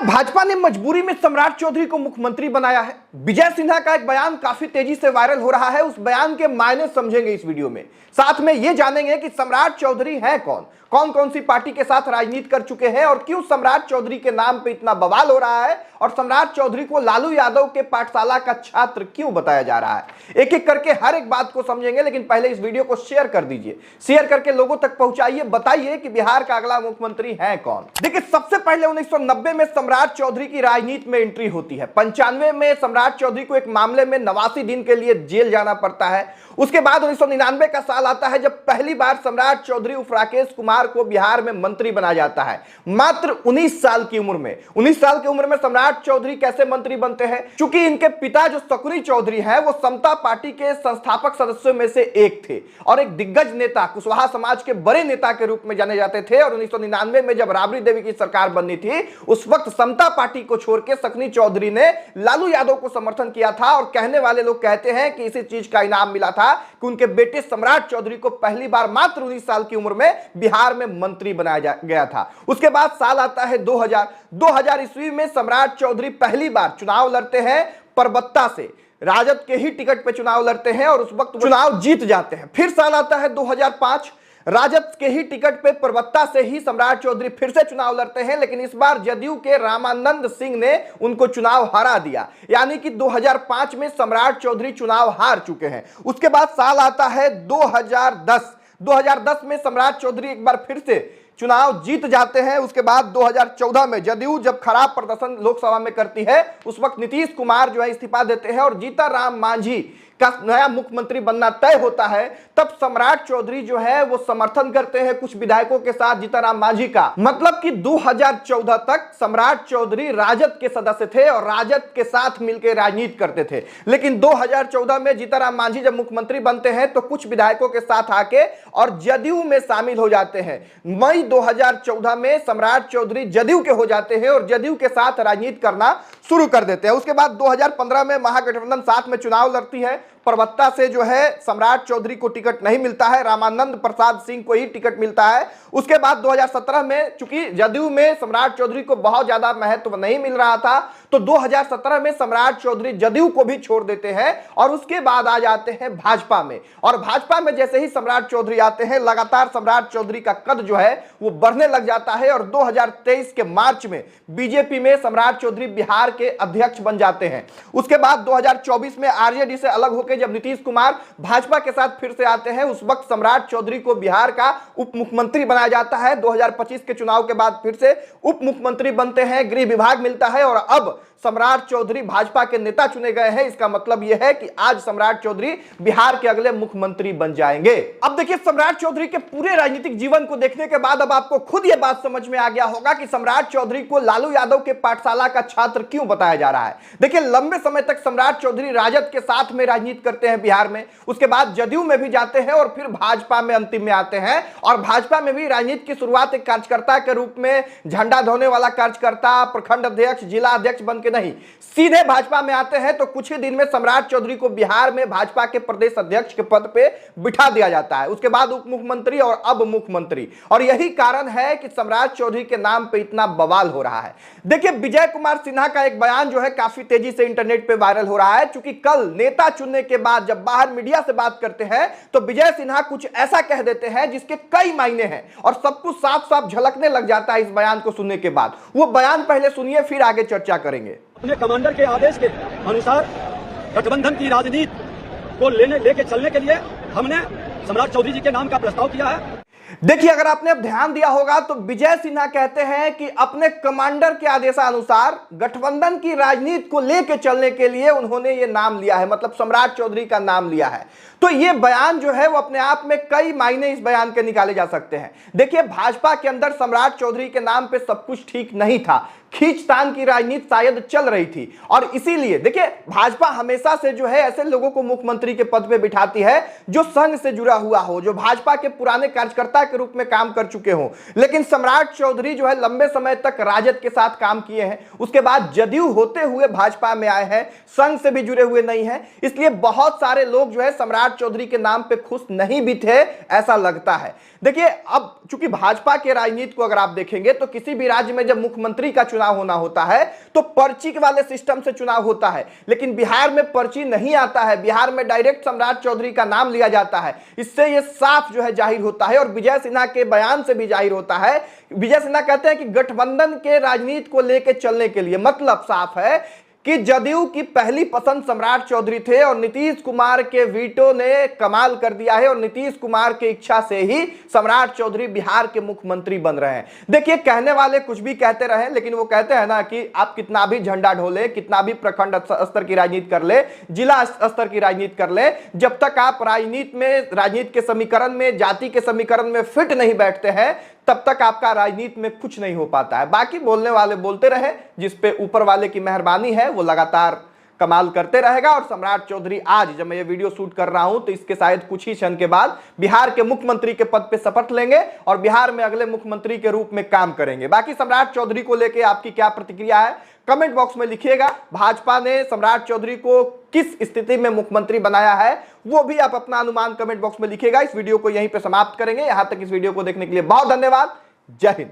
भाजपा ने मजबूरी में सम्राट चौधरी को मुख्यमंत्री बनाया है। विजय सिन्हा का एक बयान काफी तेजी से वायरल हो रहा है। उस बयान के मायने समझेंगे इस वीडियो में। साथ में यह जानेंगे कि सम्राट चौधरी है कौन, कौन कौन सी पार्टी के साथ राजनीति कर चुके हैं और क्यों सम्राट चौधरी के नाम पे इतना बवाल हो रहा है और सम्राट चौधरी को लालू यादव के पाठशाला का छात्र क्यों बताया जा रहा है। एक एक करके हर एक बात को समझेंगे, लेकिन पहले इस वीडियो को शेयर कर दीजिए, शेयर करके लोगों तक पहुंचाइए। बताइए कि बिहार का अगला मुख्यमंत्री है कौन। देखिए, सबसे पहले 1990 में सम्राट चौधरी की राजनीति में एंट्री होती है। 95 में सम्राट चौधरी को एक मामले में 89 दिन के लिए जेल जाना पड़ता है। उसके बाद 1999 का साल आता है जब पहली बार सम्राट चौधरी उर्फ राकेश कुमार को बिहार में मंत्री बनाया जाता है, मात्र 19 साल की उम्र में। 19 साल की उम्र में सम्राट चौधरी कैसे मंत्री बनते हैं? चूंकि इनके पिता जो शकुनी चौधरी हैं वो समता पार्टी के संस्थापक सदस्यों में से एक थे और एक दिग्गज नेता, कुशवाहा समाज के बड़े नेता के रूप में जाने जाते थे। और 1999 में जब राबड़ी देवी की सरकार बननी थी, उस वक्त समता पार्टी को छोड़ के शकुनी चौधरी ने लालू यादव को समर्थन किया था। और कहने वाले लोग कहते हैं कि इसी चीज का इनाम मिला था कि उनके बेटे सम्राट चौधरी को पहली बार मात्र 19 साल की उम्र में बिहार में मंत्री बनाया गया था। उसके बाद साल आता है 2000 ईस्वी में सम्राट चौधरी पहली बार चुनाव लड़ते हैं परबत्ता से। राजद के ही टिकट पे चुनाव लड़ते हैं और उस वक्त चुनाव जीत जाते हैं। फिर साल आता है 2005, राजद के ही टिकट पे परबत्ता से ही सम्राट चौधरी फिर से चुनाव लड़ते हैं, लेकिन इस बार जदयू के रामानंद सिंह ने उनको चुनाव हरा दिया। यानी कि 2005 में सम्राट चौधरी चुनाव हार चुके हैं। उसके बाद साल आता है 2010 में सम्राट चौधरी एक बार फिर से चुनाव जीत जाते हैं। उसके बाद 2014 में जदयू जब खराब प्रदर्शन लोकसभा में करती है, उस वक्त नीतीश कुमार जो है इस्तीफा देते हैं और जीतनराम मांझी का नया मुख्यमंत्री बनना तय होता है। तब सम्राट चौधरी जो है वो समर्थन करते हैं कुछ विधायकों के साथ जीतनराम मांझी का। मतलब कि 2014 तक सम्राट चौधरी राजद के सदस्य थे और राजद के साथ मिलकर राजनीति करते थे। लेकिन 2014 में जीतनराम मांझी जब मुख्यमंत्री बनते हैं तो कुछ विधायकों के साथ आके और जदयू में शामिल हो जाते हैं। मई 2014 में सम्राट चौधरी जदयू के हो जाते हैं और जदयू के साथ राजनीति करना शुरू कर देते हैं। उसके बाद 2015 में महागठबंधन साथ में चुनाव लड़ती है। परबत्ता से जो है सम्राट चौधरी को टिकट नहीं मिलता है, रामानंद प्रसाद सिंह को ही टिकट मिलता है। उसके बाद 2017 में चूंकि जदयू में सम्राट चौधरी को बहुत ज्यादा महत्व नहीं मिल रहा था, तो 2017 में सम्राट चौधरी जदयू को भी छोड़ देते हैं और उसके बाद आ जाते हैं भाजपा में। और भाजपा में जैसे ही सम्राट चौधरी आते हैं, लगातार सम्राट चौधरी का कद जो है वो बढ़ने लग जाता है और 2023 के मार्च में बीजेपी में सम्राट चौधरी बिहार के अध्यक्ष बन जाते हैं। उसके बाद 2024 में आरजेडी से अलग होकर जब नीतीश कुमार भाजपा के साथ फिर से आते हैं, उस वक्त सम्राट चौधरी को बिहार का उप मुख्यमंत्री बनाया जाता है। 2025 के चुनाव के बाद फिर से उप मुख्यमंत्री बनते हैं, गृह विभाग मिलता है और अब सम्राट चौधरी भाजपा के नेता चुने गए हैं। इसका मतलब यह है कि आज सम्राट चौधरी बिहार के अगले मुख्यमंत्री बन जाएंगे। अब देखिए, सम्राट चौधरी के पूरे राजनीतिक जीवन को देखने के बाद अब आपको खुद यह बात समझ में आ गया होगा कि सम्राट चौधरी को लालू यादव के पाठशाला का छात्र क्यों बताया जा रहा है। देखिए, लंबे समय तक सम्राट चौधरी राजद के साथ में राजनीति करते हैं बिहार में, उसके बाद जदयू में भी जाते हैं और फिर भाजपा में अंतिम में आते हैं। और भाजपा में भी राजनीति की शुरुआत एक कार्यकर्ता के रूप में, झंडा ढोने वाला कार्यकर्ता, प्रखंड अध्यक्ष, जिला अध्यक्ष बन के नहीं, सीधे भाजपा में आते हैं। तो कुछ ही दिन में सम्राट चौधरी को बिहार में भाजपा के प्रदेश अध्यक्ष के पद पे बिठा दिया जाता है। उसके बाद उप मुख्यमंत्री और अब मुख्यमंत्री। और यही कारण है कि सम्राट चौधरी के नाम पे इतना बवाल हो रहा है। देखिए, विजय कुमार सिन्हा का एक बयान जो है काफी तेजी से इंटरनेट पे वायरल हो रहा है। क्योंकि कल नेता चुनने के बाद जब बाहर मीडिया से बात करते हैं तो विजय सिन्हा कुछ ऐसा कह देते हैं जिसके कई मायने हैं और सब कुछ साफ साफ झलकने लग जाता है इस बयान को सुनने के बाद। वो बयान पहले सुनिए, फिर आगे चर्चा करेंगे। अपने कमांडर के आदेश के अनुसार गठबंधन की राजनीति को लेके चलने के लिए हमने सम्राट चौधरी जी के नाम का प्रस्ताव किया है। देखिए, अगर आपने अब ध्यान दिया होगा तो विजय सिन्हा कहते हैं कि अपने कमांडर के आदेशानुसार गठबंधन की राजनीति को लेकर चलने के लिए उन्होंने ये नाम लिया है, मतलब सम्राट चौधरी का नाम लिया है। तो ये बयान जो है वो अपने आप में कई मायने इस बयान के निकाले जा सकते हैं। देखिए, भाजपा के अंदर सम्राट चौधरी के नाम पे सब कुछ ठीक नहीं था, खींचतान की राजनीति शायद चल रही थी और इसीलिए देखिए, भाजपा हमेशा से जो है ऐसे लोगों को मुख्यमंत्री के पद पे बिठाती है जो संघ से जुड़ा हुआ हो, जो भाजपा के पुराने कार्यकर्ता के रूप में काम कर चुके हो। लेकिन सम्राट चौधरी जो है लंबे समय तक राजद के साथ काम किए हैं, उसके बाद जदयू होते हुए भाजपा में आए हैं, संघ से भी जुड़े हुए नहीं है। इसलिए बहुत सारे लोग जो है सम्राट चौधरी के नाम पे खुश नहीं भी थे, ऐसा लगता है। देखिए, अब चूंकि भाजपा के राजनीति को अगर आप देखेंगे तो किसी भी राज्य में जब मुख्यमंत्री का चुनाव चुनाव होना होता है तो पर्ची वाले सिस्टम से चुनाव होता है, लेकिन बिहार में पर्ची नहीं आता है। बिहार में डायरेक्ट सम्राट चौधरी का नाम लिया जाता है। इससे यह साफ जो है जाहिर होता है, और विजय सिन्हा के बयान से भी जाहिर होता है। विजय सिन्हा कहते हैं कि गठबंधन के राजनीति को लेकर चलने के लिए मतलब साफ है कि जदयू की पहली पसंद सम्राट चौधरी थे और नीतीश कुमार के वीटो ने कमाल कर दिया है, और नीतीश कुमार की इच्छा से ही सम्राट चौधरी बिहार के मुख्यमंत्री बन रहे हैं। देखिए, कहने वाले कुछ भी कहते रहे, लेकिन वो कहते हैं ना कि आप कितना भी झंडा ढोले, कितना भी प्रखंड स्तर की राजनीति कर ले, जिला स्तर की राजनीति कर ले, जब तक आप राजनीति के समीकरण में, जाति के समीकरण में फिट नहीं बैठते हैं, तब तक आपका राजनीति में कुछ नहीं हो पाता है। बाकी बोलने वाले बोलते रहे, जिस पे ऊपर वाले की मेहरबानी है वो लगातार कमाल करते रहेगा। और सम्राट चौधरी आज जब मैं ये वीडियो शूट कर रहा हूं तो इसके शायद कुछ ही क्षण के बाद बिहार के मुख्यमंत्री के पद पे शपथ लेंगे और बिहार में अगले मुख्यमंत्री के रूप में काम करेंगे। बाकी सम्राट चौधरी को लेकर आपकी क्या प्रतिक्रिया है कमेंट बॉक्स में लिखिएगा। भाजपा ने सम्राट चौधरी को किस स्थिति में मुख्यमंत्री बनाया है वो भी आप अपना अनुमान कमेंट बॉक्स में लिखिएगा। इस वीडियो को यहीं पे समाप्त करेंगे। यहां तक इस वीडियो को देखने के लिए बहुत धन्यवाद। जय हिंद।